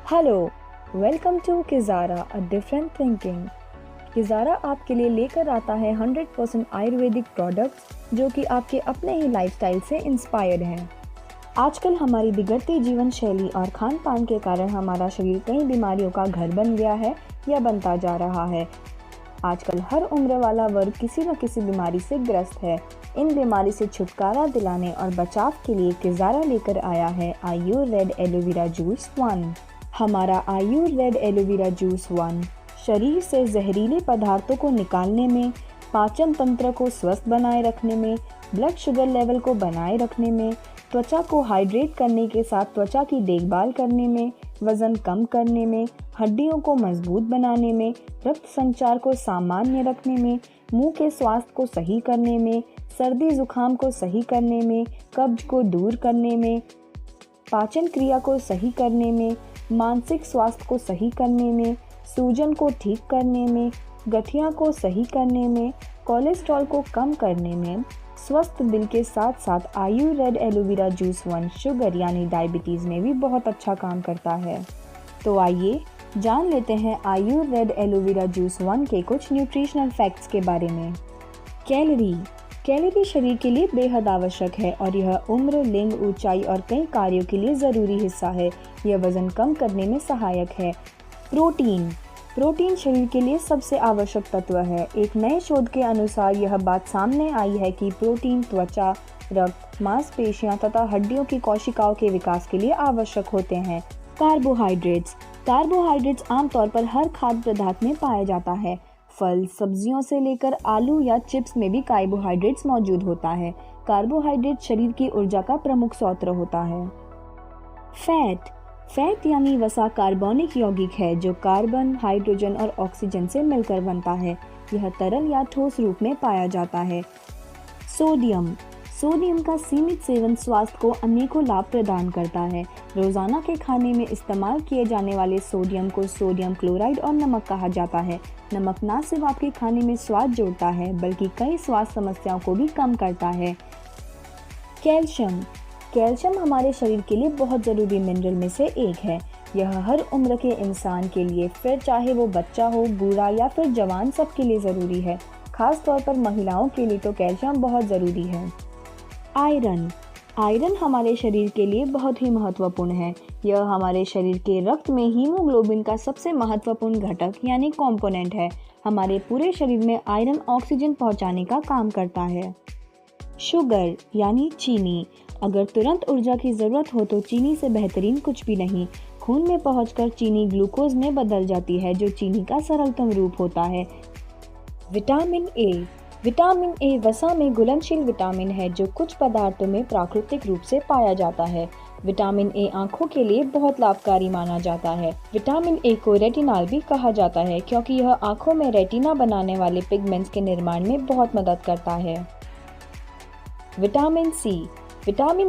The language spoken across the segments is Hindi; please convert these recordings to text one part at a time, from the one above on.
Hello, welcome to Kizara a different thinking. Kizara आपके लिए लेकर आता है 100% आयुर्वेदिक प्रोडक्ट्स जो कि आपके अपने ही लाइफस्टाइल से इंस्पायर्ड हैं। आजकल हमारी बिगड़ती जीवन शैली और खान पान के कारण हमारा शरीर कई बीमारियों का घर बन गया है या बनता जा रहा है। आजकल हर उम्र वाला वर्ग किसी न किसी बीमारी से ग्रस्त है। इन बीमारी से छुटकारा दिलाने और बचाव के लिए किज़ारा लेकर आया है आयुर रेड एलोवेरा जूस 1। हमारा आयुर रेड एलोवेरा जूस 1 शरीर से जहरीले पदार्थों को निकालने में, पाचन तंत्र को स्वस्थ बनाए रखने में, ब्लड शुगर लेवल को बनाए रखने में, त्वचा को हाइड्रेट करने के साथ त्वचा की देखभाल करने में, वजन कम करने में, हड्डियों को मजबूत बनाने में, रक्त संचार को सामान्य रखने में, मुंह के स्वास्थ्य को सही करने में, सर्दी जुकाम को सही करने में, कब्ज को दूर करने में, पाचन क्रिया को सही करने में, मानसिक स्वास्थ्य को सही करने में, सूजन को ठीक करने में, गठिया को सही करने में, कोलेस्ट्रॉल को कम करने में, स्वस्थ दिल के साथ साथ आयुर रेड एलोवेरा जूस 1 शुगर यानी डायबिटीज़ में भी बहुत अच्छा काम करता है। तो आइए जान लेते हैं आयुर रेड एलोवेरा जूस 1 के कुछ न्यूट्रिशनल फैक्ट्स के बारे में। कैलोरी शरीर के लिए बेहद आवश्यक है और यह उम्र, लिंग, ऊंचाई और कई कार्यों के लिए ज़रूरी हिस्सा है। यह वजन कम करने में सहायक है। प्रोटीन शरीर के लिए सबसे आवश्यक तत्व है। एक नए शोध के अनुसार यह बात सामने आई है कि प्रोटीन त्वचा, रक्त, मांसपेशियां तथा हड्डियों की कोशिकाओं के विकास के लिए आवश्यक होते हैं। कार्बोहाइड्रेट्स आमतौर पर हर खाद्य पदार्थ में पाया जाता है। फल, सब्जियों से लेकर आलू या चिप्स में भी कार्बोहाइड्रेट्स मौजूद होता है। कार्बोहाइड्रेट शरीर की ऊर्जा का प्रमुख स्रोत होता है। फैट यानी वसा कार्बनिक यौगिक है जो कार्बन, हाइड्रोजन और ऑक्सीजन से मिलकर बनता है। यह तरल या ठोस रूप में पाया जाता है। सोडियम का सीमित सेवन स्वास्थ्य को अनेकों लाभ प्रदान करता है। रोजाना के खाने में इस्तेमाल किए जाने वाले सोडियम को सोडियम क्लोराइड और नमक कहा जाता है। नमक न सिर्फ आपके खाने में स्वाद जोड़ता है बल्कि कई स्वास्थ्य समस्याओं को भी कम करता है। कैल्शियम हमारे शरीर के लिए बहुत ज़रूरी मिनरल में से एक है। यह हर उम्र के इंसान के लिए, फिर चाहे वो बच्चा हो, बूढ़ा या फिर जवान, सबके लिए ज़रूरी है। खास तौर पर महिलाओं के लिए तो कैल्शियम बहुत ज़रूरी है। आयरन हमारे शरीर के लिए बहुत ही महत्वपूर्ण है। यह हमारे शरीर के रक्त में हीमोग्लोबिन का सबसे महत्वपूर्ण घटक यानी कंपोनेंट है। हमारे पूरे शरीर में आयरन ऑक्सीजन पहुंचाने का काम करता है। शुगर यानी चीनी, अगर तुरंत ऊर्जा की ज़रूरत हो तो चीनी से बेहतरीन कुछ भी नहीं। खून में पहुंचकर चीनी ग्लूकोज में बदल जाती है जो चीनी का सरलतम रूप होता है। विटामिन ए वसा में घुलनशील विटामिन है जो कुछ पदार्थों में प्राकृतिक रूप से पाया जाता है। विटामिन ए आंखों के लिए बहुत लाभकारी माना जाता है। विटामिन ए को रेटिनॉल भी कहा जाता है क्योंकि यह आंखों में रेटिना बनाने वाले पिगमेंट्स के निर्माण में बहुत मदद करता है। विटामिन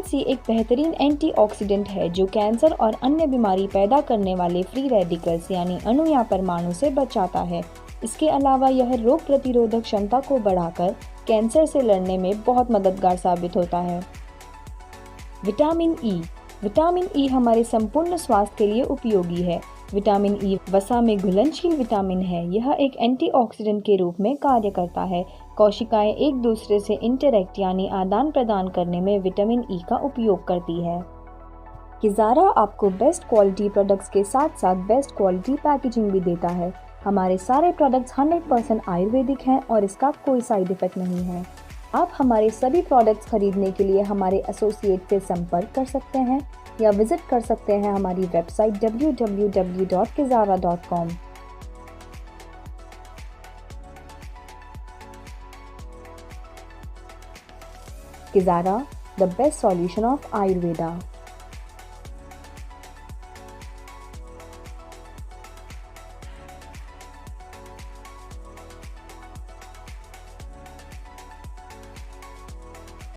सी एक बेहतरीन एंटीऑक्सीडेंट है जो कैंसर और अन्य बीमारी पैदा करने वाले फ्री रेडिकल्स यानी अणु या परमाणु से बचाता है। इसके अलावा यह रोग प्रतिरोधक क्षमता को बढ़ाकर कैंसर से लड़ने में बहुत मददगार साबित होता है। विटामिन ई हमारे संपूर्ण स्वास्थ्य के लिए उपयोगी है। विटामिन ई वसा में घुलनशील विटामिन है। यह एक एंटीऑक्सीडेंट के रूप में कार्य करता है। कोशिकाएं एक दूसरे से इंटरैक्ट यानी आदान प्रदान करने में विटामिन ई का उपयोग करती है। किज़ारा आपको बेस्ट क्वालिटी प्रोडक्ट्स के साथ साथ बेस्ट क्वालिटी पैकेजिंग भी देता है। हमारे सारे प्रोडक्ट्स 100% आयुर्वेदिक हैं और इसका कोई साइड इफेक्ट नहीं है। आप हमारे सभी प्रोडक्ट्स खरीदने के लिए हमारे एसोसिएट से संपर्क कर सकते हैं या विजिट कर सकते हैं हमारी website www.kizara.com। Kizara, the best solution of Ayurveda.